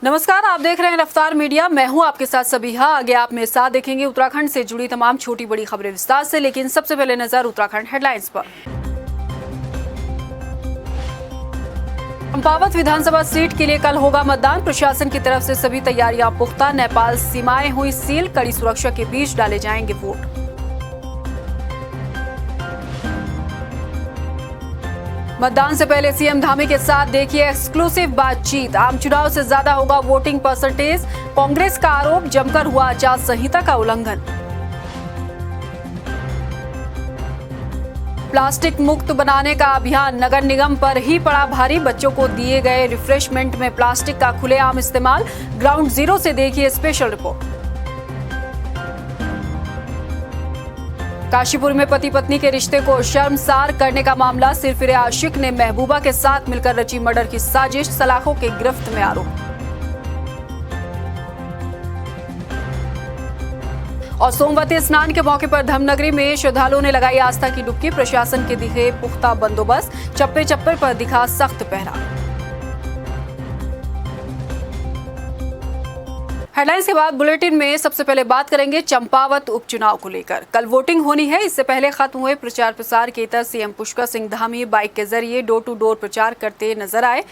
नमस्कार, आप देख रहे हैं रफ्तार मीडिया। मैं हूं आपके साथ सबिहा। आगे आप मेरे साथ देखेंगे उत्तराखंड से जुड़ी तमाम छोटी बड़ी खबरें विस्तार से, लेकिन सबसे पहले नजर उत्तराखंड हेडलाइंस पर। चंपावत विधानसभा सीट के लिए कल होगा मतदान। प्रशासन की तरफ से सभी तैयारियां पुख्ता। नेपाल सीमाएं हुई सील, कड़ी सुरक्षा के बीच डाले जाएंगे वोट। मतदान से पहले सीएम धामी के साथ देखिए एक्सक्लूसिव बातचीत। आम चुनाव से ज्यादा होगा वोटिंग परसेंटेज, कांग्रेस का आरोप। जमकर हुआ आचार संहिता का उल्लंघन। प्लास्टिक मुक्त बनाने का अभियान नगर निगम पर ही पड़ा भारी। बच्चों को दिए गए रिफ्रेशमेंट में प्लास्टिक का खुलेआम इस्तेमाल। ग्राउंड जीरो से देखिए स्पेशल रिपोर्ट। काशीपुर में पति पत्नी के रिश्ते को शर्मसार करने का मामला। सिरफिरे आशिक ने महबूबा के साथ मिलकर रची मर्डर की साजिश। सलाखों के गिरफ्त में आरोप। और सोमवती स्नान के मौके पर धर्मनगरी में श्रद्धालुओं ने लगाई आस्था की डुबकी। प्रशासन के दिखे पुख्ता बंदोबस्त, चप्पे चप्पे पर दिखा सख्त पहरा। हेडलाइंस के बाद बुलेटिन में सबसे पहले बात करेंगे चंपावत उपचुनाव को लेकर। कल वोटिंग होनी है। इससे पहले खत्म हुए प्रचार प्रसार के तहत सीएम पुष्कर सिंह धामी बाइक के जरिए डोर टू डोर प्रचार करते नजर आए।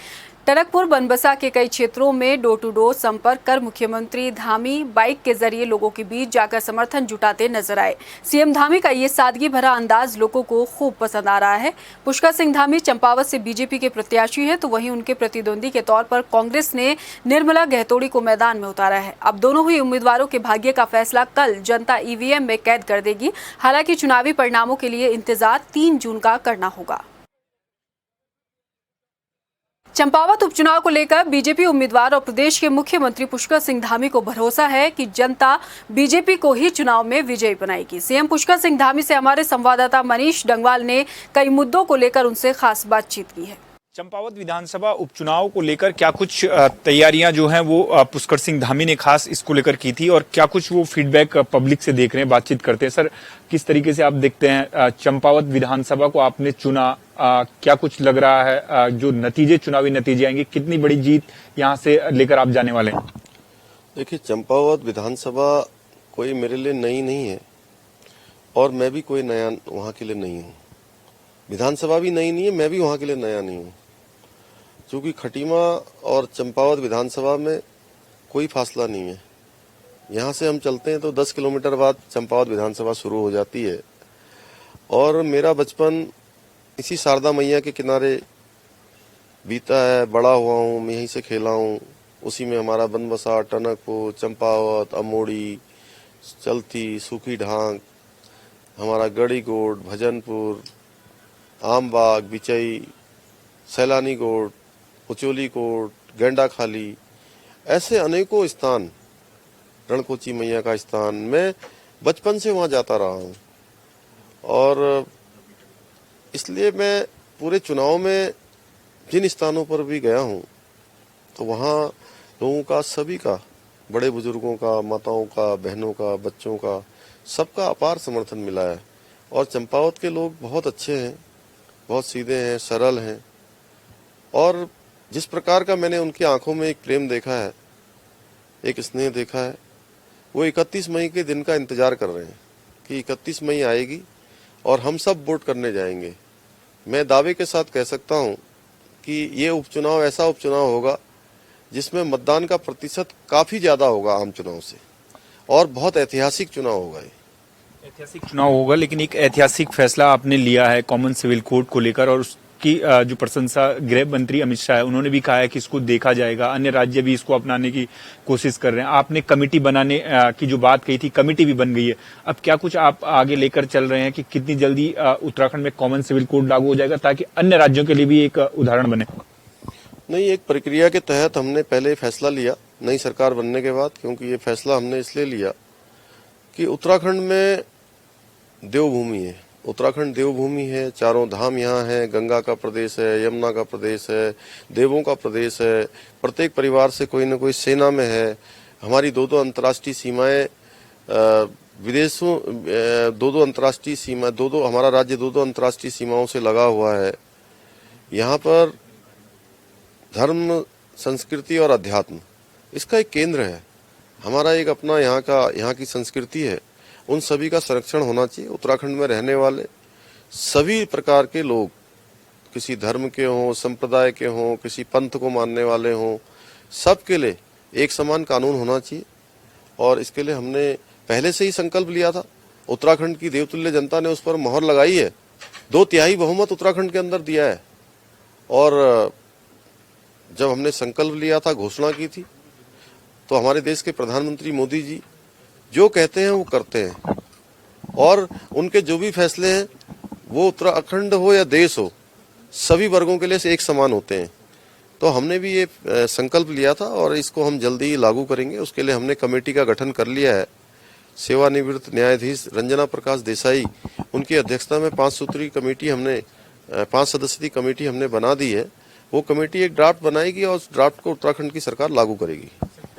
टनकपुर बनबसा के कई क्षेत्रों में डोर टू डोर संपर्क कर मुख्यमंत्री धामी बाइक के जरिए लोगों के बीच जाकर समर्थन जुटाते नजर आए। सीएम धामी का ये सादगी भरा अंदाज लोगों को खूब पसंद आ रहा है। पुष्कर सिंह धामी चंपावत से बीजेपी के प्रत्याशी हैं, तो वहीं उनके प्रतिद्वंदी के तौर पर कांग्रेस ने निर्मला गहतोड़ी को मैदान में उतारा है। अब दोनों ही उम्मीदवारों के भाग्य का फैसला कल जनता ईवीएम में कैद कर देगी। हालांकि चुनावी परिणामों के लिए इंतजार 3 जून का करना होगा। चंपावत उपचुनाव को लेकर बीजेपी उम्मीदवार और प्रदेश के मुख्यमंत्री पुष्कर सिंह धामी को भरोसा है कि जनता बीजेपी को ही चुनाव में विजयी बनाएगी। सीएम पुष्कर सिंह धामी से हमारे संवाददाता मनीष डंगवाल ने कई मुद्दों को लेकर उनसे खास बातचीत की है। चंपावत विधानसभा उपचुनाव को लेकर क्या कुछ तैयारियां जो हैं वो पुष्कर सिंह धामी ने खास इसको लेकर की थी और क्या कुछ वो फीडबैक पब्लिक से देख रहे हैं, बातचीत करते हैं। सर, किस तरीके से आप देखते हैं चंपावत विधानसभा को आपने चुना, क्या कुछ लग रहा है जो नतीजे चुनावी नतीजे आएंगे, कितनी बड़ी जीत यहाँ से लेकर आप जाने वाले हैं? देखिए, चंपावत विधानसभा कोई मेरे लिए नई नहीं है और मैं भी कोई नया वहाँ के लिए नहीं हूँ। विधानसभा भी नई नहीं है, मैं भी वहाँ के लिए नया नहीं हूँ। क्योंकि खटीमा और चंपावत विधानसभा में कोई फासला नहीं है। यहाँ से हम चलते हैं तो 10 किलोमीटर बाद चंपावत विधानसभा शुरू हो जाती है। और मेरा बचपन इसी शारदा मैया के किनारे बीता है, बड़ा हुआ हूँ, मैं यहीं से खेला हूँ। उसी में हमारा बनबसा, टनकपुर, चंपावत, अमोड़ी, चलती, सूखी ढांग, हमारा गढ़ीगोट, भजनपुर, आमबाग, बिचई, सैलानी कोट, उचोली कोट, गेंडा खाली, ऐसे अनेकों स्थान, रणकोची मैया का स्थान, मैं बचपन से वहां जाता रहा हूं। और इसलिए मैं पूरे चुनाव में जिन स्थानों पर भी गया हूं तो वहां लोगों का, सभी का, बड़े बुजुर्गों का, माताओं का, बहनों का, बच्चों का, सबका अपार समर्थन मिला है। और चंपावत के लोग बहुत अच्छे हैं, बहुत सीधे हैं, सरल हैं। और जिस प्रकार का मैंने उनकी आंखों में एक प्रेम देखा है, एक स्नेह देखा है, वो 31 मई के दिन का इंतजार कर रहे हैं कि 31 मई आएगी और हम सब वोट करने जाएंगे। मैं दावे के साथ कह सकता हूं कि ये उपचुनाव ऐसा उपचुनाव होगा जिसमें मतदान का प्रतिशत काफी ज्यादा होगा आम चुनाव से, और बहुत ऐतिहासिक चुनाव होगा। ये ऐतिहासिक चुनाव होगा, लेकिन एक ऐतिहासिक फैसला आपने लिया है कॉमन सिविल कोड को लेकर, और उसकी जो प्रशंसा गृह मंत्री अमित शाह है उन्होंने भी कहा है कि इसको देखा जाएगा, अन्य राज्य भी इसको अपनाने की कोशिश कर रहे हैं। आपने कमेटी बनाने की जो बात कही थी, कमेटी भी बन गई है। अब क्या कुछ आप आगे लेकर चल रहे हैं कि कितनी जल्दी उत्तराखंड में कॉमन सिविल कोड लागू हो जाएगा ताकि अन्य राज्यों के लिए भी एक उदाहरण बने? नहीं, एक प्रक्रिया के तहत हमने पहले फैसला लिया नई सरकार बनने के बाद, क्योंकि ये फैसला हमने इसलिए लिया कि उत्तराखंड में देवभूमि है। उत्तराखंड देवभूमि है, चारों धाम यहाँ है, गंगा का प्रदेश है, यमुना का प्रदेश है, देवों का प्रदेश है। प्रत्येक परिवार से कोई न कोई सेना में है। हमारी 2-2 अंतर्राष्ट्रीय सीमाएं, विदेशों 2-2 अंतर्राष्ट्रीय सीमा, 2-2 हमारा राज्य 2-2 अंतर्राष्ट्रीय सीमाओं से लगा हुआ है। यहाँ पर धर्म, संस्कृति और अध्यात्म इसका एक केंद्र है, हमारा एक अपना यहाँ की संस्कृति है, उन सभी का संरक्षण होना चाहिए। उत्तराखंड में रहने वाले सभी प्रकार के लोग, किसी धर्म के हों, संप्रदाय के हों, किसी पंथ को मानने वाले हों, सबके लिए एक समान कानून होना चाहिए। और इसके लिए हमने पहले से ही संकल्प लिया था। उत्तराखंड की देवतुल्य जनता ने उस पर मोहर लगाई है, 2/3 बहुमत उत्तराखंड के अंदर दिया है। और जब हमने संकल्प लिया था, घोषणा की थी, तो हमारे देश के प्रधानमंत्री मोदी जी जो कहते हैं वो करते हैं, और उनके जो भी फैसले हैं वो उत्तराखंड हो या देश हो, सभी वर्गों के लिए एक समान होते हैं। तो हमने भी ये संकल्प लिया था और इसको हम जल्दी ही लागू करेंगे। उसके लिए हमने कमेटी का गठन कर लिया है। सेवानिवृत्त न्यायाधीश रंजना प्रकाश देसाई, उनकी अध्यक्षता में 5 सूत्री कमेटी हमने 5 सदस्यीय कमेटी हमने बना दी है। वो कमेटी एक ड्राफ्ट बनाएगी और उस ड्राफ्ट को उत्तराखंड की सरकार लागू करेगी।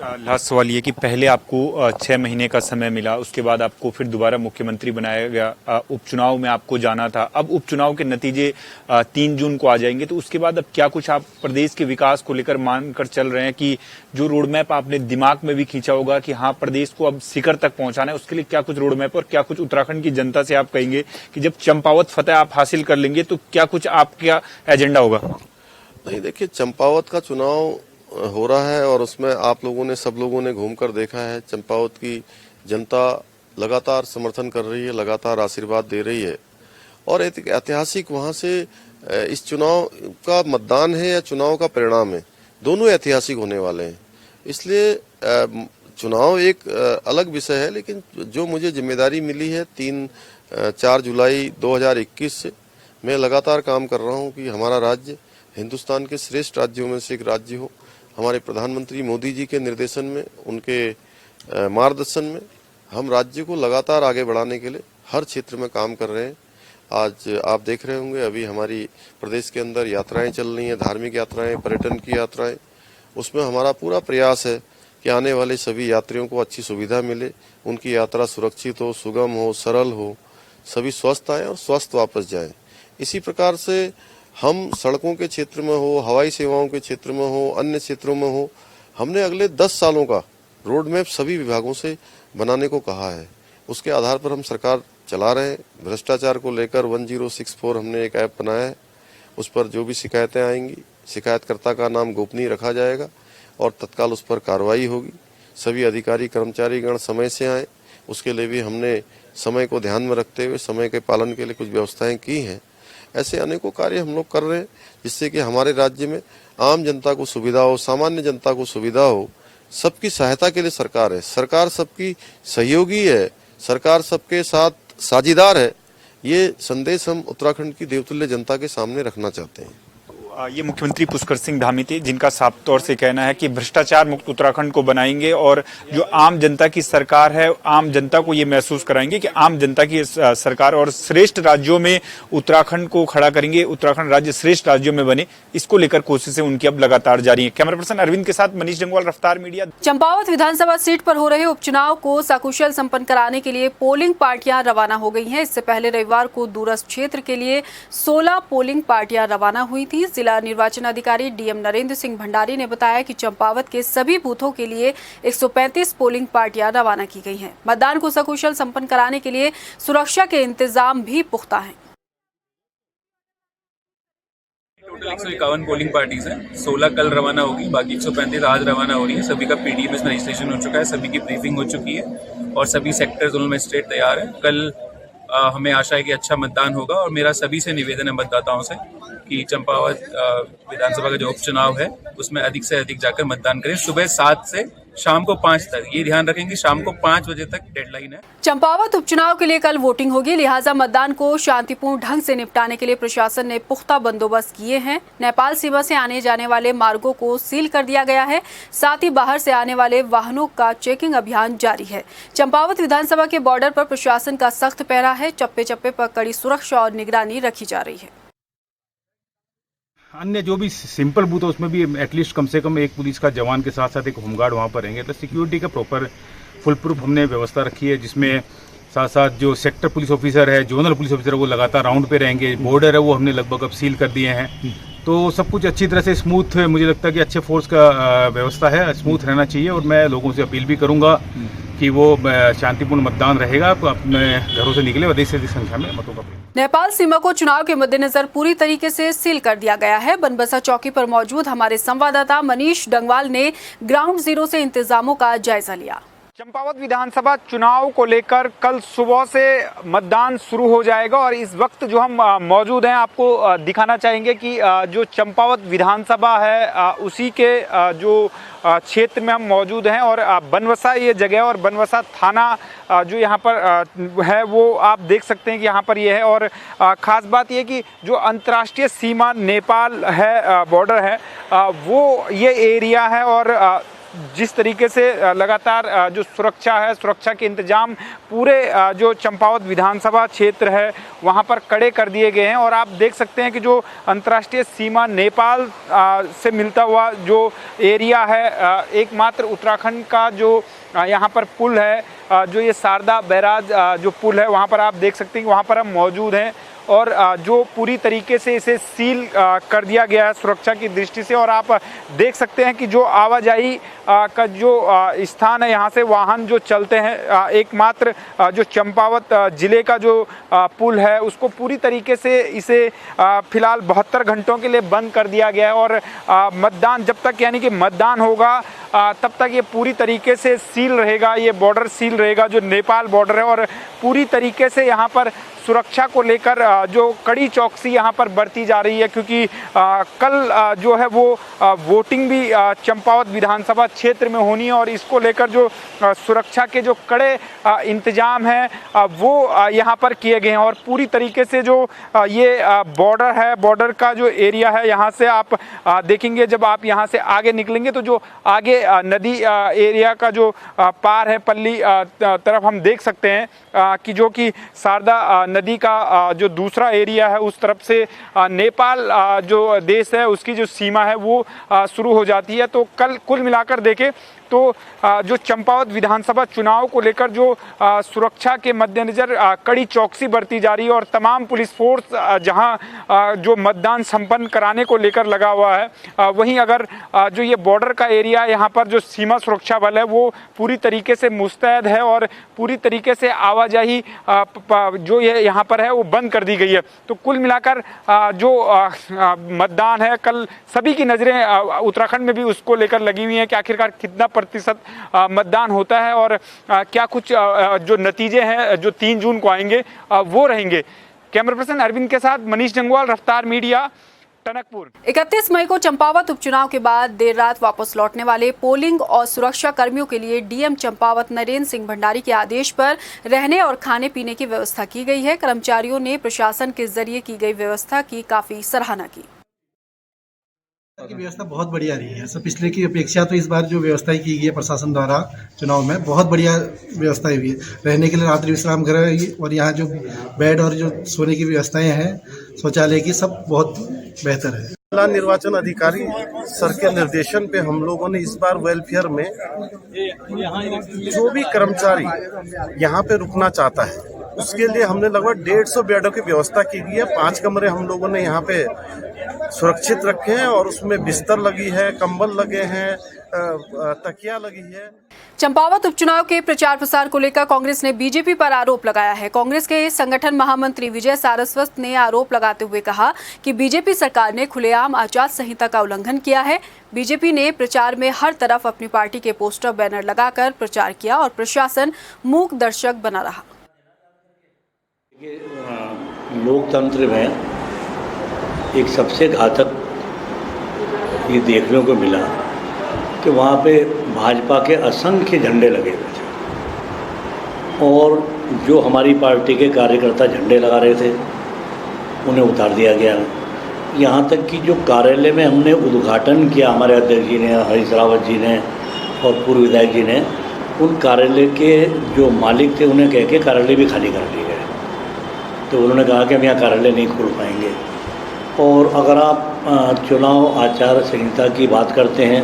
लास्ट सवाल ये कि पहले आपको 6 महीने का समय मिला, उसके बाद आपको फिर दोबारा मुख्यमंत्री बनाया गया, उपचुनाव में आपको जाना था। अब उपचुनाव के नतीजे 3 जून को आ जाएंगे, तो उसके बाद अब क्या कुछ आप प्रदेश के विकास को लेकर मानकर चल रहे हैं कि जो रोड मैप आपने दिमाग में भी खींचा होगा कि हाँ प्रदेश को अब शिखर तक पहुंचाना है, उसके लिए क्या कुछ रोड मैप और क्या कुछ उत्तराखंड की जनता से आप कहेंगे कि जब चंपावत फतेह आप हासिल कर लेंगे तो क्या कुछ आपका एजेंडा होगा? नहीं, देखिए, चंपावत का चुनाव हो रहा है और उसमें आप लोगों ने, सब लोगों ने घूमकर देखा है। चंपावत की जनता लगातार समर्थन कर रही है, लगातार आशीर्वाद दे रही है, और एक ऐतिहासिक वहां से इस चुनाव का मतदान है या चुनाव का परिणाम है, दोनों ऐतिहासिक होने वाले हैं। इसलिए चुनाव एक अलग विषय है, लेकिन जो मुझे जिम्मेदारी मिली है 4 जुलाई 2021 से, मैं लगातार काम कर रहा हूं कि हमारा राज्य हिंदुस्तान के श्रेष्ठ राज्यों में से एक राज्य हो। हमारे प्रधानमंत्री मोदी जी के निर्देशन में, उनके मार्गदर्शन में हम राज्य को लगातार आगे बढ़ाने के लिए हर क्षेत्र में काम कर रहे हैं। आज आप देख रहे होंगे, अभी हमारी प्रदेश के अंदर यात्राएं चल रही हैं, धार्मिक यात्राएं, पर्यटन की यात्राएं। उसमें हमारा पूरा प्रयास है कि आने वाले सभी यात्रियों को अच्छी सुविधा मिले, उनकी यात्रा सुरक्षित हो, सुगम हो, सरल हो, सभी स्वस्थ आए और स्वस्थ वापस जाएं। इसी प्रकार से हम सड़कों के क्षेत्र में हो, हवाई सेवाओं के क्षेत्र में हो, अन्य क्षेत्रों में हो, हमने अगले 10 सालों का रोड मैप सभी विभागों से बनाने को कहा है। उसके आधार पर हम सरकार चला रहे हैं। भ्रष्टाचार को लेकर 1064 हमने एक ऐप बनाया है। उस पर जो भी शिकायतें आएंगी, शिकायतकर्ता का नाम गोपनीय रखा जाएगा और तत्काल उस पर कार्रवाई होगी। सभी अधिकारी कर्मचारीगण समय से आए, उसके लिए भी हमने समय को ध्यान में रखते हुए समय के पालन के लिए कुछ व्यवस्थाएं की हैं। ऐसे अनेकों कार्य हम लोग कर रहे हैं, जिससे कि हमारे राज्य में आम जनता को सुविधा हो, सामान्य जनता को सुविधा हो। सबकी सहायता के लिए सरकार है, सरकार सबकी सहयोगी है, सरकार सबके साथ साझीदार है। ये संदेश हम उत्तराखंड की देवतुल्य जनता के सामने रखना चाहते हैं। ये मुख्यमंत्री पुष्कर सिंह धामी थे, जिनका साफ तौर से कहना है कि भ्रष्टाचार मुक्त उत्तराखंड को बनाएंगे और जो आम जनता की सरकार है, आम जनता को ये महसूस कराएंगे कि आम जनता की सरकार, और श्रेष्ठ राज्यों में उत्तराखंड को खड़ा करेंगे, उत्तराखंड राज्य श्रेष्ठ राज्यों में बने। इसको लेकर कोशिशें उनकी अब लगातार जारी है। कैमरा पर्सन अरविंद के साथ मनीष जंगवाल, रफ्तार मीडिया। चंपावत विधानसभा सीट पर हो रहे उपचुनाव को सकुशल संपन्न कराने के लिए पोलिंग पार्टियां रवाना हो गई हैं। इससे पहले रविवार को दूरस्थ क्षेत्र के लिए 16 पोलिंग पार्टियां रवाना हुई थी। जिला निर्वाचन अधिकारी डीएम नरेंद्र सिंह भंडारी ने बताया कि चंपावत के सभी बूथों के लिए 135 पोलिंग पार्टियां रवाना की गई हैं। मतदान को सकुशल संपन्न कराने के लिए सुरक्षा के इंतजाम भी पुख्ता हैं। टोटल 151 पोलिंग पार्टीज हैं, 16 कल रवाना होगी, बाकी 135 आज रवाना हो रही है। सभी का पीडीएमएस में रजिस्ट्रेशन हो चुका है, सभी की ब्रीफिंग हो चुकी है और सभी सेक्टर जोनल मजिस्ट्रेट तैयार है। कल हमें आशा है कि अच्छा मतदान होगा और मेरा सभी से निवेदन है मतदाताओं से कि चंपावत विधानसभा का जो उपचुनाव है उसमें अधिक से अधिक जाकर मतदान करें। सुबह 7 से शाम को 5 तक, ये ध्यान रखेंगे शाम को 5 बजे तक डेडलाइन है। चंपावत उपचुनाव के लिए कल वोटिंग होगी, लिहाजा मतदान को शांतिपूर्ण ढंग से निपटाने के लिए प्रशासन ने पुख्ता बंदोबस्त किए हैं। नेपाल सीमा से आने जाने वाले मार्गों को सील कर दिया गया है, साथ ही बाहर से आने वाले वाहनों का चेकिंग अभियान जारी है। चंपावत विधानसभा के बॉर्डर पर प्रशासन का सख्त पहरा है, चप्पे चप्पे पर कड़ी सुरक्षा और निगरानी रखी जा रही है। अन्य जो भी सिंपल बूथ है उसमें भी एटलीस्ट कम से कम एक पुलिस का जवान के साथ साथ एक होमगार्ड वहाँ पर रहेंगे। तो सिक्योरिटी का प्रॉपर फुल प्रूफ हमने व्यवस्था रखी है, जिसमें साथ साथ जो सेक्टर पुलिस ऑफिसर है, जोनल पुलिस ऑफिसर है, वो लगातार राउंड पे रहेंगे। बॉर्डर है वो हमने लगभग अब सील कर दिए हैं। तो सब कुछ अच्छी तरह से स्मूथ, मुझे लगता है कि अच्छे फोर्स का व्यवस्था है, स्मूथ रहना चाहिए। और मैं लोगों से अपील भी करूंगा कि वो शांतिपूर्ण मतदान रहेगा, तो अपने घरों से निकले, अधिक से अधिक संख्या में मतों का। नेपाल सीमा को चुनाव के मद्देनजर पूरी तरीके से सील कर दिया गया है। बनबसा चौकी पर मौजूद हमारे संवाददाता मनीष डंगवाल ने ग्राउंड जीरो से इंतजामों का जायजा लिया। चंपावत विधानसभा चुनाव को लेकर कल सुबह से मतदान शुरू हो जाएगा और इस वक्त जो हम मौजूद हैं आपको दिखाना चाहेंगे कि जो चंपावत विधानसभा है उसी के जो क्षेत्र में हम मौजूद हैं और बनबसा ये जगह और बनबसा थाना जो यहाँ पर है वो आप देख सकते हैं कि यहाँ पर ये है। और ख़ास बात ये कि जो अंतर्राष्ट्रीय सीमा नेपाल है, बॉर्डर है, वो ये एरिया है और जिस तरीके से लगातार जो सुरक्षा है, सुरक्षा के इंतजाम पूरे जो चंपावत विधानसभा क्षेत्र है वहाँ पर कड़े कर दिए गए हैं। और आप देख सकते हैं कि जो अंतर्राष्ट्रीय सीमा नेपाल से मिलता हुआ जो एरिया है, एकमात्र उत्तराखंड का जो यहाँ पर पुल है, जो ये शारदा बैराज जो पुल है, वहाँ पर आप देख सकते हैं कि वहाँ पर हम मौजूद हैं और जो पूरी तरीके से इसे सील कर दिया गया है सुरक्षा की दृष्टि से। और आप देख सकते हैं कि जो आवाजाही का जो स्थान है, यहाँ से वाहन जो चलते हैं, एकमात्र जो चंपावत ज़िले का जो पुल है उसको पूरी तरीके से इसे फिलहाल 72 घंटों के लिए बंद कर दिया गया है। और मतदान जब तक यानी कि मतदान होगा तब तक ये पूरी तरीके से सील रहेगा, ये बॉर्डर सील रहेगा जो नेपाल बॉर्डर है। और पूरी तरीके से यहाँ पर सुरक्षा को लेकर जो कड़ी चौकसी यहाँ पर बरती जा रही है, क्योंकि कल जो है वो वोटिंग भी चंपावत विधानसभा क्षेत्र में होनी है और इसको लेकर जो सुरक्षा के जो कड़े इंतजाम हैं वो यहाँ पर किए गए हैं। और पूरी तरीके से जो ये बॉर्डर है, बॉर्डर का जो एरिया है, यहाँ से आप देखेंगे जब आप यहाँ से आगे निकलेंगे तो जो आगे नदी एरिया का जो पार है पल्ली तरफ हम देख सकते हैं कि जो कि शारदा नदी का जो दूसरा एरिया है उस तरफ से नेपाल जो देश है उसकी जो सीमा है वो शुरू हो जाती है। तो कल कुल मिलाकर देखें तो जो चंपावत विधानसभा चुनाव को लेकर जो सुरक्षा के मद्देनज़र कड़ी चौकसी बरती जा रही है और तमाम पुलिस फोर्स जहां जो मतदान संपन्न कराने को लेकर लगा हुआ है, वहीं अगर जो ये बॉर्डर का एरिया यहाँ पर जो सीमा सुरक्षा बल है वो पूरी तरीके से मुस्तैद है और पूरी तरीके से आवाजाही जो ये यहाँ पर है वो बंद कर दी गई है। तो कुल मिलाकर जो मतदान है कल सभी की नज़रें उत्तराखंड में भी उसको लेकर लगी हुई हैं कि आखिरकार कितना प्रतिशत मतदान होता है और क्या कुछ जो नतीजे हैं जो 3 जून को आएंगे वो रहेंगे। कैमरा पर्सन अरविंद के साथ मनीष जंगवाल, रफ्तार मीडिया, टनकपुर। 31 मई को चंपावत उपचुनाव के बाद देर रात वापस लौटने वाले पोलिंग और सुरक्षा कर्मियों के लिए डीएम चंपावत नरेंद्र सिंह भंडारी के आदेश पर रहने और खाने पीने की व्यवस्था की गई है। कर्मचारियों ने प्रशासन के जरिए की गई व्यवस्था की काफी सराहना की। की व्यवस्था बहुत बढ़िया रही है। सब पिछले की अपेक्षा तो इस बार जो व्यवस्था की गई है प्रशासन द्वारा चुनाव में बहुत बढ़िया व्यवस्था हुई है। रहने के लिए रात्रि विश्राम गृह और यहाँ जो बेड और जो सोने की व्यवस्थाएं हैं, शौचालय की, सब बहुत बेहतर है। जिला निर्वाचन अधिकारी सर के निर्देशन पे हम लोगों ने इस बार वेलफेयर में जो भी कर्मचारी यहाँ पे रुकना चाहता है उसके लिए हमने लगभग 150 बेडों की व्यवस्था की गई है। 5 कमरे हम लोगों ने यहाँ पे सुरक्षित रखे हैं और उसमें बिस्तर लगी है, कंबल लगे हैं, तकिया लगी है। चंपावत उपचुनाव के प्रचार प्रसार को लेकर कांग्रेस ने बीजेपी पर आरोप लगाया है। कांग्रेस के संगठन महामंत्री विजय सारस्वत ने आरोप लगाते हुए कहा कि बीजेपी सरकार ने खुलेआम आचार संहिता का उल्लंघन किया है। बीजेपी ने प्रचार में हर तरफ अपनी पार्टी के पोस्टर बैनर लगाकर प्रचार किया और प्रशासन मूक दर्शक बना रहा। लोकतंत्र में एक सबसे घातक ये देखने को मिला कि वहाँ पे भाजपा के असंख्य झंडे लगे हुए थे और जो हमारी पार्टी के कार्यकर्ता झंडे लगा रहे थे उन्हें उतार दिया गया। यहाँ तक कि जो कार्यालय में हमने उद्घाटन किया, हमारे अध्यक्ष जी ने, हरीश रावत जी ने और पूर्व विधायक जी ने, उन कार्यालय के जो मालिक थे उन्हें कह के कार्यालय भी खाली कर दिए गए। तो उन्होंने कहा कि हम यहाँ कार्यालय नहीं खोल पाएंगे। और अगर आप चुनाव आचार संहिता की बात करते हैं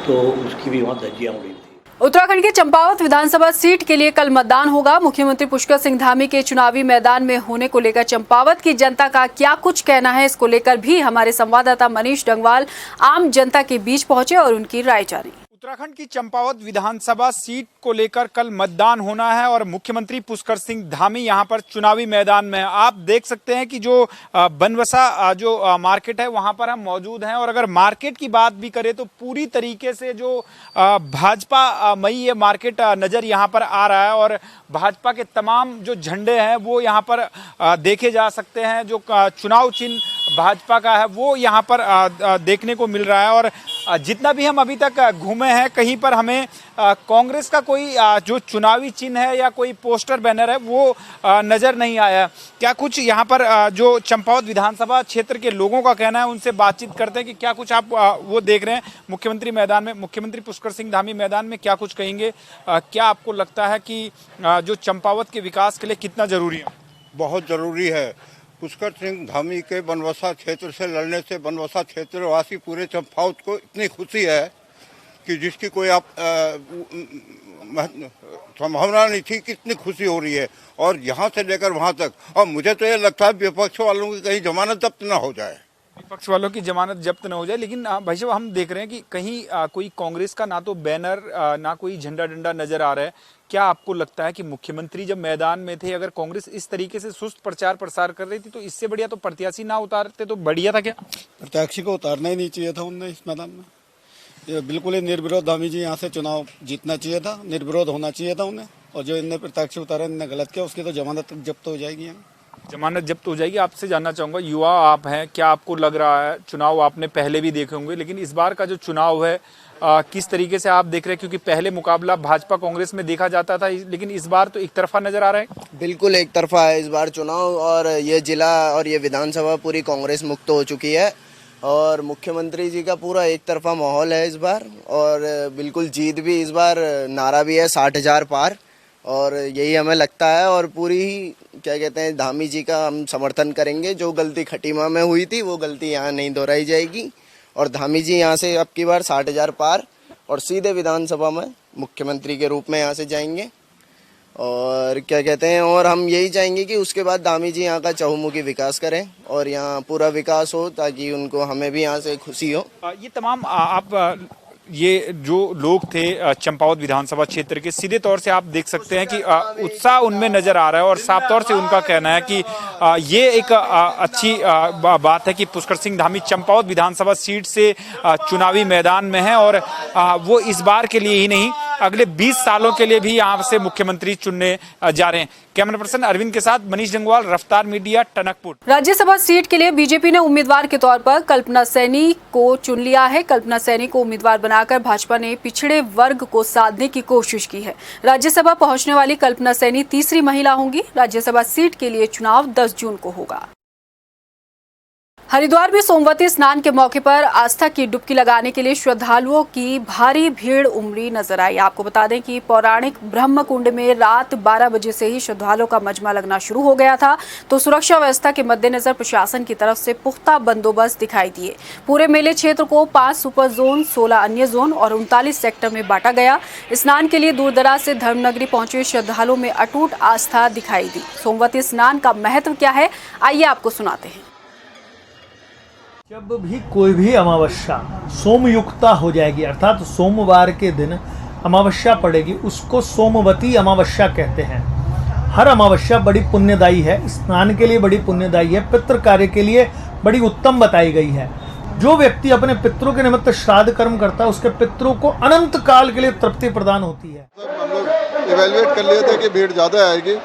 तो उसकी भी वहाँ धज्जियाँ उड़ी थी। उत्तराखंड के चंपावत विधानसभा सीट के लिए कल मतदान होगा। मुख्यमंत्री पुष्कर सिंह धामी के चुनावी मैदान में होने को लेकर चंपावत की जनता का क्या कुछ कहना है, इसको लेकर भी हमारे संवाददाता मनीष डंगवाल आम जनता के बीच पहुंचे और उनकी राय जानी। उत्तराखंड की चंपावत विधानसभा सीट को लेकर कल मतदान होना है और मुख्यमंत्री पुष्कर सिंह धामी यहां पर चुनावी मैदान में है। आप देख सकते हैं कि जो बनवसा जो मार्केट है वहां पर हम मौजूद हैं और अगर मार्केट की बात भी करें तो पूरी तरीके से जो भाजपा मई ये मार्केट नज़र यहां पर आ रहा है और भाजपा के तमाम जो झंडे हैं वो यहां पर देखे जा सकते हैं। जो चुनाव चिन्ह भाजपा का है वो यहाँ पर देखने को मिल रहा है और जितना भी हम अभी तक घूमे हैं कहीं पर हमें कांग्रेस का कोई जो चुनावी चिन्ह है या कोई पोस्टर बैनर है वो नज़र नहीं आया। क्या कुछ यहाँ पर जो चंपावत विधानसभा क्षेत्र के लोगों का कहना है, उनसे बातचीत करते हैं कि क्या कुछ आप वो देख रहे हैं मुख्यमंत्री मैदान में, मुख्यमंत्री पुष्कर सिंह धामी मैदान में क्या कुछ कहेंगे। क्या आपको लगता है कि जो चंपावत के विकास के लिए कितना ज़रूरी है? बहुत ज़रूरी है। पुष्कर सिंह धामी के बनवसा क्षेत्र से लड़ने से बनवसा क्षेत्रवासी पूरे चंपावत को इतनी खुशी है कि जिसकी कोई आप संभावना नहीं थी कि इतनी खुशी हो रही है और यहाँ से लेकर वहाँ तक। और मुझे तो ये लगता है विपक्ष वालों की कहीं जमानत जब्त ना हो जाए, विपक्ष वालों की जमानत जब्त न हो जाए। लेकिन भाई साहब हम देख रहे हैं कि कहीं कोई कांग्रेस का ना तो बैनर ना कोई झंडा डंडा नजर आ रहा है। क्या आपको लगता है कि मुख्यमंत्री जब मैदान में थे, अगर कांग्रेस इस तरीके से सुस्त प्रचार प्रसार कर रही थी तो इससे बढ़िया तो प्रत्याशी ना उतारते तो बढ़िया था? क्या प्रत्याशी को उतारना ही नहीं चाहिए था उनने इस मैदान में। ये बिल्कुल ही निर्विरोध धामी जी यहाँ से चुनाव जीतना चाहिए था, निर्विरोध होना चाहिए था उन्हें। और जो इनने प्रत्याशी उतारा इनने गलत किया, उसकी तो जमानत जब्त हो जाएगी। जमानत जब्त हो जाएगी। आपसे जानना चाहूँगा, युवा आप हैं, क्या आपको लग रहा है, चुनाव आपने पहले भी देखे होंगे लेकिन इस बार का जो चुनाव है किस तरीके से आप देख रहे हैं? क्योंकि पहले मुकाबला भाजपा कांग्रेस में देखा जाता था लेकिन इस बार तो एक तरफा नजर आ रहा है। बिल्कुल एक तरफा है इस बार चुनाव और ये जिला और ये विधानसभा पूरी कांग्रेस मुक्त हो चुकी है और मुख्यमंत्री जी का पूरा एक तरफा माहौल है इस बार और बिल्कुल जीत भी इस बार, नारा भी है 60,000 पार और यही हमें लगता है और पूरी क्या कहते हैं धामी जी का हम समर्थन करेंगे। जो गलती खटीमा में हुई थी वो गलती यहाँ नहीं दोहराई जाएगी और धामी जी यहाँ से अब की बार 60,000 पार और सीधे विधानसभा में मुख्यमंत्री के रूप में यहाँ से जाएंगे। और क्या कहते हैं और हम यही चाहेंगे कि उसके बाद धामी जी यहाँ का चहुमुखी विकास करें और यहाँ पूरा विकास हो ताकि उनको हमें भी यहाँ से खुशी हो। ये तमाम आप ये जो लोग थे चंपावत विधानसभा क्षेत्र के, सीधे तौर से आप देख सकते हैं कि उत्साह उनमें नजर आ रहा है और साफ तौर से उनका कहना है कि ये एक अच्छी बात है कि पुष्कर सिंह धामी चंपावत विधानसभा सीट से चुनावी मैदान में है और वो इस बार के लिए ही नहीं अगले 20 सालों के लिए भी यहाँ से मुख्यमंत्री चुनने जा रहे हैं। कैमरा पर्सन अरविंद के साथ मनीष डंगवाल, रफ्तार मीडिया, टनकपुर। राज्यसभा सीट के लिए बीजेपी ने उम्मीदवार के तौर पर कल्पना सैनी को चुन लिया है। कल्पना सैनी को उम्मीदवार बनाकर भाजपा ने पिछड़े वर्ग को साधने की कोशिश की है। राज्यसभा पहुंचने वाली कल्पना सैनी तीसरी महिला होंगी। राज्यसभा सीट के लिए चुनाव 10 जून को होगा। हरिद्वार में सोमवती स्नान के मौके पर आस्था की डुबकी लगाने के लिए श्रद्धालुओं की भारी भीड़ उमड़ी नजर आई। आपको बता दें कि पौराणिक ब्रह्म कुंड में रात 12 बजे से ही श्रद्धालुओं का मजमा लगना शुरू हो गया था, तो सुरक्षा व्यवस्था के मद्देनजर प्रशासन की तरफ से पुख्ता बंदोबस्त दिखाई दिए। पूरे मेले क्षेत्र को 5 सुपर जोन, 16 अन्य जोन और 39 सेक्टर में बांटा गया। स्नान के लिए दूर दराज से धर्मनगरी पहुंचे श्रद्धालुओं में अटूट आस्था दिखाई दी। सोमवती स्नान का महत्व क्या है, आइए आपको सुनाते हैं। जब भी कोई भी अमावस्या सोमयुक्ता हो जाएगी, अर्थात सोमवार के दिन अमावस्या पड़ेगी, उसको सोमवती अमावस्या कहते हैं। हर अमावस्या बड़ी पुण्यदायी है, स्नान के लिए बड़ी पुण्यदायी है, पितृ कार्य के लिए बड़ी उत्तम बताई गई है। जो व्यक्ति अपने पितरों के निमित्त श्राद्ध कर्म करता है उसके पितरों को अनंत काल के लिए तृप्ति प्रदान होती है। हम लोग इवेलुएट कर लिए थे कि भीड़ ज़्यादा आएगी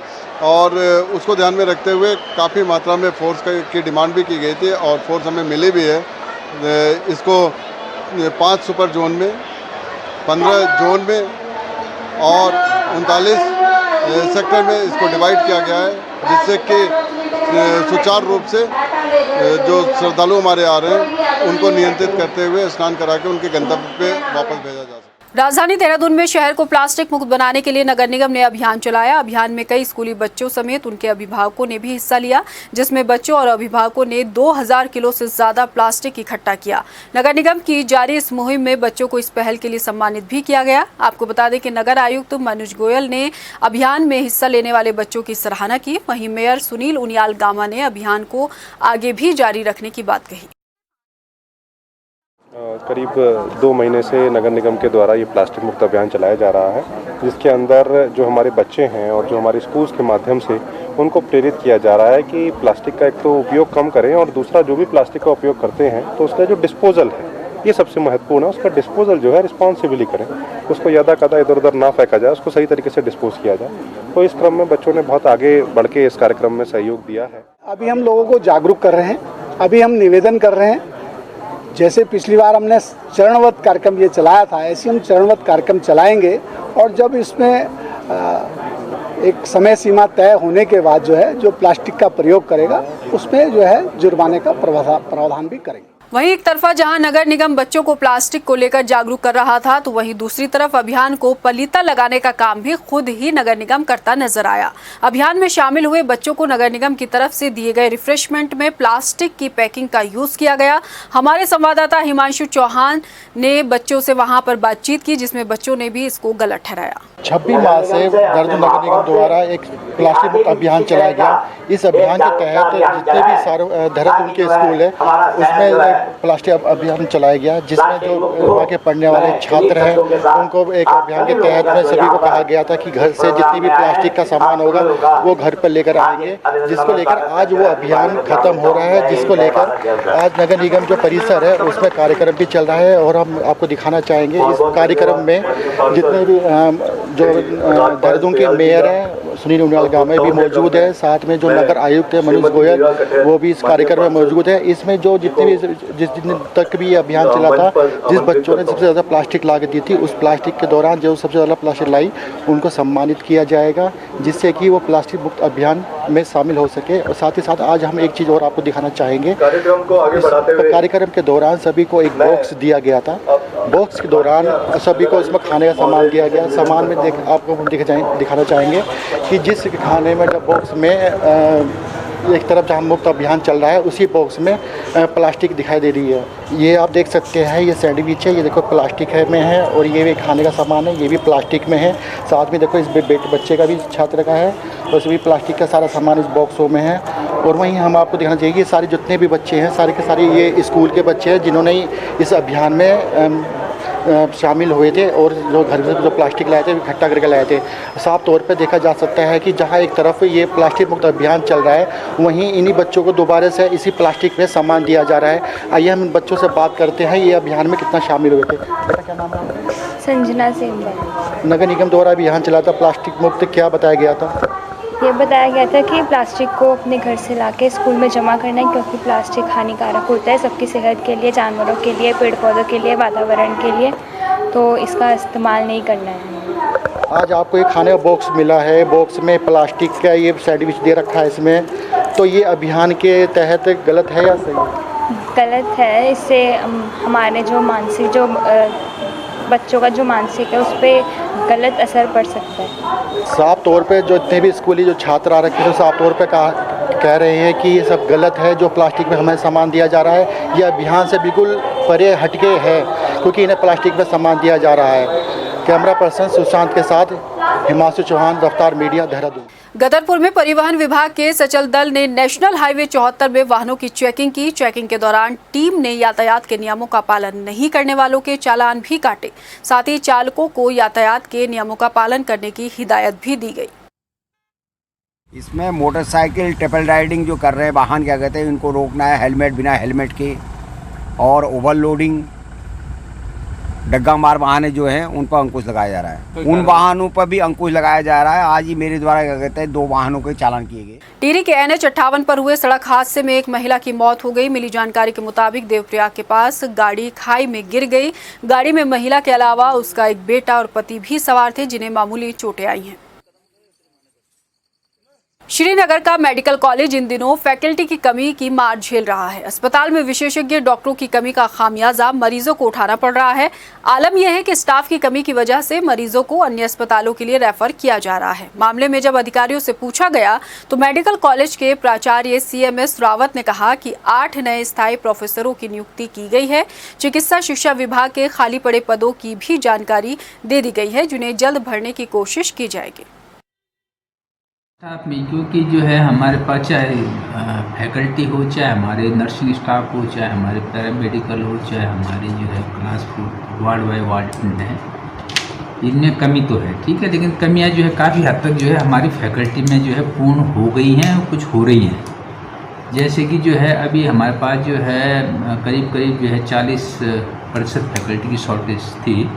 और उसको ध्यान में रखते हुए काफ़ी मात्रा में फोर्स की डिमांड भी की गई थी और फोर्स हमें मिली भी है। इसको 5 सुपर जोन में, 15 जोन में और 39 सेक्टर में इसको डिवाइड किया गया है, जिससे कि सुचारू रूप से जो श्रद्धालु हमारे आ रहे हैं उनको नियंत्रित करते हुए स्नान करा के उनके गंतव्य पे वापस भेजा जा सके। राजधानी देहरादून में शहर को प्लास्टिक मुक्त बनाने के लिए नगर निगम ने अभियान चलाया। अभियान में कई स्कूली बच्चों समेत उनके अभिभावकों ने भी हिस्सा लिया, जिसमें बच्चों और अभिभावकों ने 2000 किलो से ज्यादा प्लास्टिक इकट्ठा किया। नगर निगम की जारी इस मुहिम में बच्चों को इस पहल के लिए सम्मानित भी किया गया। आपको बता दें कि नगर आयुक्त मनोज गोयल ने अभियान में हिस्सा लेने वाले बच्चों की सराहना की। वहीं मेयर सुनील उनियाल गामा ने अभियान को आगे भी जारी रखने की बात कही। करीब 2 महीने से नगर निगम के द्वारा ये प्लास्टिक मुक्त अभियान चलाया जा रहा है, जिसके अंदर जो हमारे बच्चे हैं और जो हमारे स्कूल्स के माध्यम से उनको प्रेरित किया जा रहा है कि प्लास्टिक का एक तो उपयोग कम करें और दूसरा जो भी प्लास्टिक का उपयोग करते हैं तो उसका जो डिस्पोजल है ये सबसे महत्वपूर्ण है। उसका डिस्पोजल जो है रिस्पॉन्सिबली करें, उसको यदा कदा इधर उधर ना फेंका जाए, उसको सही तरीके से डिस्पोज किया जाए। तो इस क्रम में बच्चों ने बहुत आगे बढ़ के इस कार्यक्रम में सहयोग दिया है। अभी हम लोगों को जागरूक कर रहे हैं, अभी हम निवेदन कर रहे हैं। जैसे पिछली बार हमने चरणबद्ध कार्यक्रम ये चलाया था, ऐसे हम चरणबद्ध कार्यक्रम चलाएंगे और जब इसमें एक समय सीमा तय होने के बाद जो है जो प्लास्टिक का प्रयोग करेगा उसमें जो है जुर्माने का प्रावधान भी करेंगे। वहीं एक तरफा जहां नगर निगम बच्चों को प्लास्टिक को लेकर जागरूक कर रहा था, तो वहीं दूसरी तरफ अभियान को पलीता लगाने का काम भी खुद ही नगर निगम करता नजर आया। अभियान में शामिल हुए बच्चों को नगर निगम की तरफ से दिए गए रिफ्रेशमेंट में प्लास्टिक की पैकिंग का यूज किया गया। हमारे संवाददाता हिमांशु चौहान ने बच्चों से वहां पर बातचीत की, जिसमें बच्चों ने भी इसको गलत ठहराया। 26 मार्च से देहरादून नगर निगम द्वारा एक प्लास्टिक मुक्त अभियान चलाया गया। इस अभियान के तहत जितने भी सारे देहरादून के स्कूल है उसमें प्लास्टिक अभियान चलाया गया, जिसमें जो वहाँ के पढ़ने वाले छात्र हैं उनको एक अभियान के तहत में सभी को कहा गया था कि घर से जितनी भी प्लास्टिक का सामान होगा वो घर पर लेकर आएंगे, जिसको लेकर आज वो अभियान खत्म हो रहा है। जिसको लेकर आज नगर निगम जो परिसर है उसमें कार्यक्रम भी चल रहा है और हम आपको दिखाना चाहेंगे। इस कार्यक्रम में जितने भी जो देहरादून के मेयर हैं सुनील उनियाल गामा भी मौजूद है, साथ में जो नगर आयुक्त है मनोज गोयल वो भी इस कार्यक्रम में मौजूद है। इसमें जो जितने तक भी ये अभियान चला था, जिस बच्चों ने सबसे ज़्यादा प्लास्टिक ला के दी थी उस प्लास्टिक के दौरान जो सबसे ज़्यादा प्लास्टिक लाई उनको सम्मानित किया जाएगा, जिससे कि वो प्लास्टिक मुक्त अभियान में शामिल हो सके। और साथ ही साथ आज हम एक चीज़ और आपको दिखाना चाहेंगे। कार्यक्रम के दौरान सभी को एक बॉक्स दिया गया था। बॉक्स के दौरान सभी को इसमें खाने का सामान दिया गया। सामान में आपको हम दिखाना चाहेंगे कि जिस खाने में जब बॉक्स में एक तरफ जहाँ मुक्त अभियान चल रहा है उसी बॉक्स में प्लास्टिक दिखाई दे रही है। ये आप देख सकते हैं, ये सैंडविच है, ये देखो प्लास्टिक है में है, और ये भी खाने का सामान है, ये भी प्लास्टिक में है। साथ में देखो इस बच्चे का भी छात्र का है और सभी प्लास्टिक का सारा सामान इस बॉक्सों में है। और वहीं हम आपको दिखाना चाहिए कि सारे जितने भी बच्चे हैं सारे के सारे ये स्कूल के बच्चे हैं जिन्होंने इस अभियान में शामिल हुए थे और जो घर से जो प्लास्टिक लाए थे इकट्ठा करके लाए थे। साफ तौर पे देखा जा सकता है कि जहां एक तरफ ये प्लास्टिक मुक्त अभियान चल रहा है वहीं इन्हीं बच्चों को दोबारा से इसी प्लास्टिक में सामान दिया जा रहा है। आइए हम इन बच्चों से बात करते हैं, ये अभियान में कितना शामिल हुए थे। बेटा क्या नाम है? संजना सिंह। नगर निगम द्वारा अभियान चला था प्लास्टिक मुक्त, क्या बताया गया था? ये बताया गया था कि प्लास्टिक को अपने घर से लाके स्कूल में जमा करना है, क्योंकि प्लास्टिक हानिकारक होता है सबकी सेहत के लिए, जानवरों के लिए, पेड़ पौधों के लिए, वातावरण के लिए, तो इसका इस्तेमाल नहीं करना है। आज आपको एक खाने का बॉक्स मिला है, बॉक्स में प्लास्टिक का ये सैंडविच दे रखा है इसमें, तो ये अभियान के तहत गलत है या सही? गलत है। इससे हमारे जो मानसिक जो बच्चों का जो मानसिक है उस पर गलत असर पड़ सकता है। साफ तौर पे जो इतने भी स्कूली जो छात्र आ रखे हैं तो साफ तौर पे कह रहे हैं कि ये सब गलत है, जो प्लास्टिक में हमें सामान दिया जा रहा है ये अभियान से बिल्कुल परे हटके है, क्योंकि इन्हें प्लास्टिक में सामान दिया जा रहा है। कैमरा पर्सन सुशांत के साथ हिमांशु चौहान, रफ्तार मीडिया, देहरादून। गदरपुर में परिवहन विभाग के सचल दल ने नेशनल हाईवे 74 में वाहनों की चेकिंग की। चेकिंग के दौरान टीम ने यातायात के नियमों का पालन नहीं करने वालों के चालान भी काटे। साथ ही चालकों को यातायात के नियमों का पालन करने की हिदायत भी दी गई। इसमें मोटरसाइकिल ट्रिपल राइडिंग जो कर रहे हैं वाहन क्या कहते हैं इनको रोकना है, हेलमेट बिना हेलमेट के, और ओवरलोडिंग डग्गा मार वाहन जो हैं उन पर अंकुश लगाया जा रहा है। उन वाहनों पर भी अंकुश लगाया जा रहा है। आज ही मेरे द्वारा क्या कहते हैं 2 वाहनों के चालान किए गए। टिहरी के NH 58 पर हुए सड़क हादसे में एक महिला की मौत हो गई। मिली जानकारी के मुताबिक देवप्रयाग के पास गाड़ी खाई में गिर गई। गाड़ी में महिला के अलावा उसका एक बेटा और पति भी सवार थे, जिन्हें मामूली चोटें आई हैं। श्रीनगर का मेडिकल कॉलेज इन दिनों फैकल्टी की कमी की मार झेल रहा है। अस्पताल में विशेषज्ञ डॉक्टरों की कमी का खामियाजा मरीजों को उठाना पड़ रहा है। आलम यह है कि स्टाफ की कमी की वजह से मरीजों को अन्य अस्पतालों के लिए रेफर किया जा रहा है। मामले में जब अधिकारियों से पूछा गया तो मेडिकल कॉलेज के प्राचार्य CMS रावत ने कहा कि 8 नए स्थायी प्रोफेसरों की नियुक्ति की गई है। चिकित्सा शिक्षा विभाग के खाली पड़े पदों की भी जानकारी दे दी गई है, जिन्हें जल्द भरने की कोशिश की जाएगी। स्टाफ में क्योंकि जो है हमारे पास चाहे फैकल्टी हो, चाहे हमारे नर्सिंग स्टाफ हो, चाहे हमारे पैरामेडिकल हो, चाहे हमारे जो है क्लास वार्ड बाई वार्ड है, इनमें कमी तो है, ठीक है, लेकिन कमियां जो है काफ़ी हद तक जो है हमारी फैकल्टी में जो है पूर्ण हो गई हैं और कुछ हो रही हैं। जैसे कि जो है अभी हमारे पास जो है करीब जो है 40% फैकल्टी की शॉर्टेज थी,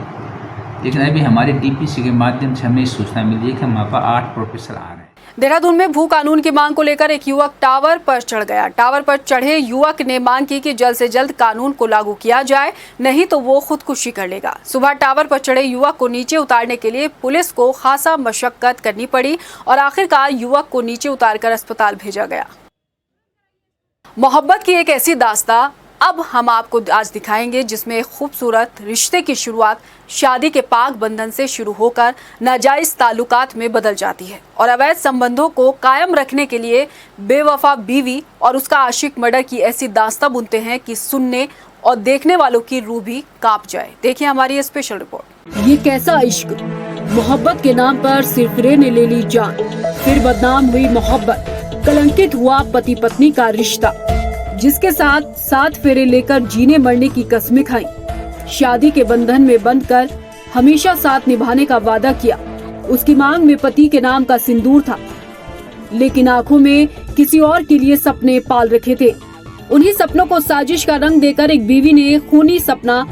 लेकिन अभी हमारे DPC के माध्यम से हमें सूचना मिली है कि हमारे पास 8 प्रोफेसर आ रहे हैं। देहरादून में भू कानून की मांग को लेकर एक युवक टावर पर चढ़ गया। टावर पर चढ़े युवक ने मांग की कि जल्द से जल्द कानून को लागू किया जाए, नहीं तो वो खुदकुशी कर लेगा। सुबह टावर पर चढ़े युवक को नीचे उतारने के लिए पुलिस को खासा मशक्कत करनी पड़ी और आखिरकार युवक को नीचे उतारकर अस्पताल भेजा गया। मोहब्बत की एक ऐसी दास्तां अब हम आपको आज दिखाएंगे जिसमें खूबसूरत रिश्ते की शुरुआत शादी के पाक बंधन से शुरू होकर नाजायज ताल्लुकात में बदल जाती है और अवैध संबंधों को कायम रखने के लिए बेवफा बीवी और उसका आशिक मर्डर की ऐसी दास्तां बुनते हैं कि सुनने और देखने वालों की रूह भी कांप जाए। देखिए हमारी ये स्पेशल रिपोर्ट। ये कैसा इश्क, मोहब्बत के नाम पर सिरफिरे ने ले ली जान, फिर बदनाम हुई मोहब्बत, कलंकित हुआ पति पत्नी का रिश्ता, जिसके साथ 7 फेरे लेकर जीने मरने की कस्में खाई, शादी के बंधन में बंधकर हमेशा साथ निभाने का वादा किया। उसकी मांग में पति के नाम का सिंदूर था, लेकिन आंखों में किसी और के लिए सपने पाल रखे थे। उन्हीं सपनों को साजिश का रंग देकर एक बीवी ने खूनी सपना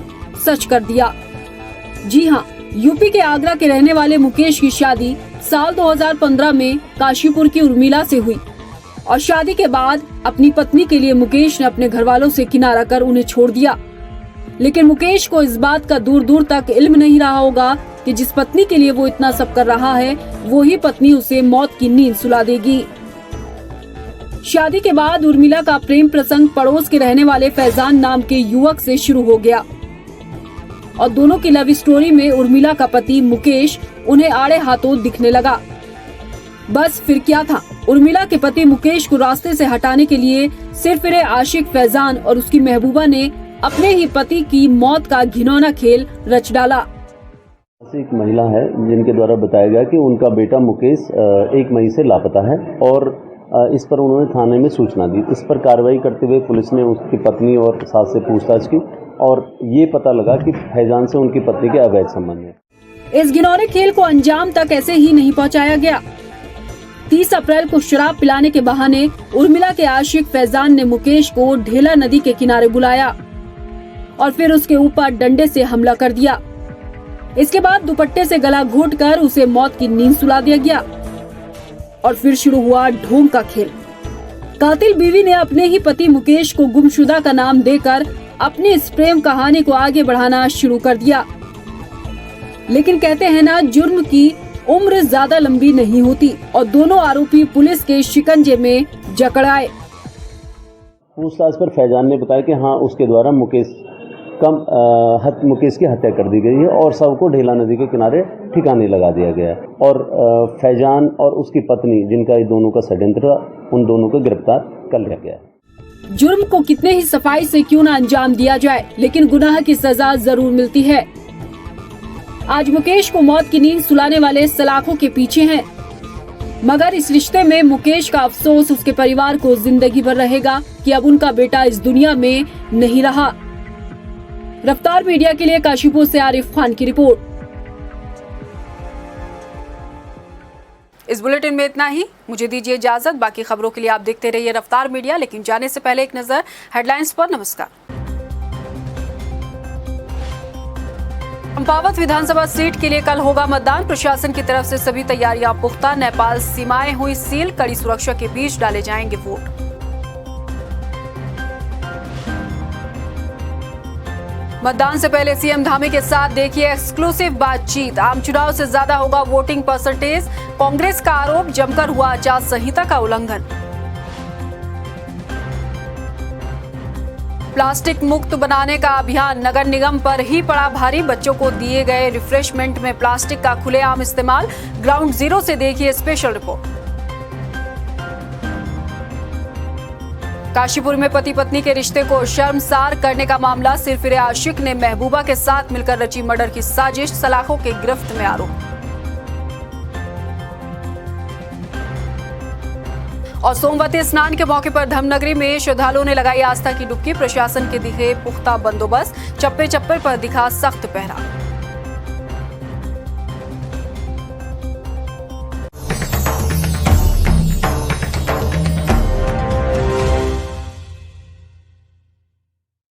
सच कर दिया। जी हाँ, यूपी के आगरा के रहने वाले मुकेश की शादी साल 2015 में काशीपुर की उर्मिला से हुई और शादी के बाद अपनी पत्नी के लिए मुकेश ने अपने घर वालों से किनारा कर उन्हें छोड़ दिया। लेकिन मुकेश को इस बात का दूर दूर तक इल्म नहीं रहा होगा कि जिस पत्नी के लिए वो इतना सब कर रहा है, वो ही पत्नी उसे मौत की नींद सुला देगी। शादी के बाद उर्मिला का प्रेम प्रसंग पड़ोस के रहने वाले फैजान नाम के युवक से शुरू हो गया और दोनों की लव स्टोरी में उर्मिला का पति मुकेश उन्हें आड़े हाथों दिखने लगा। बस फिर क्या था, उर्मिला के पति मुकेश को रास्ते से हटाने के लिए सिरफिरे आशिक फैजान और उसकी महबूबा ने अपने ही पति की मौत का घिनौना खेल रच डाला। एक महिला है जिनके द्वारा बताया गया कि उनका बेटा मुकेश 1 मई से लापता है और इस पर उन्होंने थाने में सूचना दी। इस पर कार्रवाई करते हुए पुलिस ने उसकी पत्नी और सास से पूछताछ की और ये पता लगा कि फैजान से उनकी पत्नी के अवैध संबंध है। इस घिनौने खेल को अंजाम तक ऐसे ही नहीं पहुंचाया गया। 30 अप्रैल को शराब पिलाने के बहाने उर्मिला के आशिक फैजान ने मुकेश को ढेला नदी के किनारे बुलाया और फिर उसके ऊपर डंडे से हमला कर दिया। इसके बाद दुपट्टे से गला घोंटकर उसे मौत की नींद सुला दिया गया और फिर शुरू हुआ ढोंग का खेल। कातिल बीवी ने अपने ही पति मुकेश को गुमशुदा का नाम देकर अपनी इस प्रेम कहानी को आगे बढ़ाना शुरू कर दिया। लेकिन कहते हैं ना, जुर्म की उम्र ज्यादा लंबी नहीं होती और दोनों आरोपी पुलिस के शिकंजे में जकड़ आए। पूछताछ पर फैजान ने बताया कि हाँ, उसके द्वारा मुकेश की हत्या कर दी गई है और शव को ढेला नदी के किनारे ठिकाने लगा दिया गया है और फैजान और उसकी पत्नी, जिनका ये दोनों का षड्यंत्र था, उन दोनों को गिरफ्तार कर लिया गया है। जुर्म को कितने ही सफाई से क्यों न अंजाम दिया जाए, लेकिन गुनाह की सजा जरूर मिलती है। आज मुकेश को मौत की नींद सुलाने वाले सलाखों के पीछे हैं, मगर इस रिश्ते में मुकेश का अफसोस उसके परिवार को जिंदगी भर रहेगा कि अब उनका बेटा इस दुनिया में नहीं रहा। रफ्तार मीडिया के लिए काशीपुर से आरिफ खान की रिपोर्ट। इस बुलेटिन में इतना ही, मुझे दीजिए इजाजत। बाकी खबरों के लिए आप देखते रहिए रफ्तार मीडिया, लेकिन जाने से पहले एक नजर हेडलाइंस पर। नमस्कार। चंपावत विधानसभा सीट के लिए कल होगा मतदान। प्रशासन की तरफ से सभी तैयारियां पुख्ता। नेपाल सीमाएं हुई सील, कड़ी सुरक्षा के बीच डाले जाएंगे वोट। मतदान से पहले सीएम धामी के साथ देखिए एक्सक्लूसिव बातचीत। आम चुनाव से ज्यादा होगा वोटिंग परसेंटेज, कांग्रेस का आरोप, जमकर हुआ आचार संहिता का उल्लंघन। प्लास्टिक मुक्त बनाने का अभियान नगर निगम पर ही पड़ा भारी, बच्चों को दिए गए रिफ्रेशमेंट में प्लास्टिक का खुलेआम इस्तेमाल। ग्राउंड जीरो से देखिए स्पेशल रिपोर्ट। काशीपुर में पति पत्नी के रिश्ते को शर्मसार करने का मामला। सिरफिरे आशिक ने महबूबा के साथ मिलकर रची मर्डर की साजिश, सलाखों के गिरफ्त में आरोप। और सोमवती स्नान के मौके पर धर्मनगरी में श्रद्धालुओं ने लगाई आस्था की डुबकी। प्रशासन के दिखे पुख्ता बंदोबस्त, चप्पे चप्पे पर दिखा सख्त पहरा।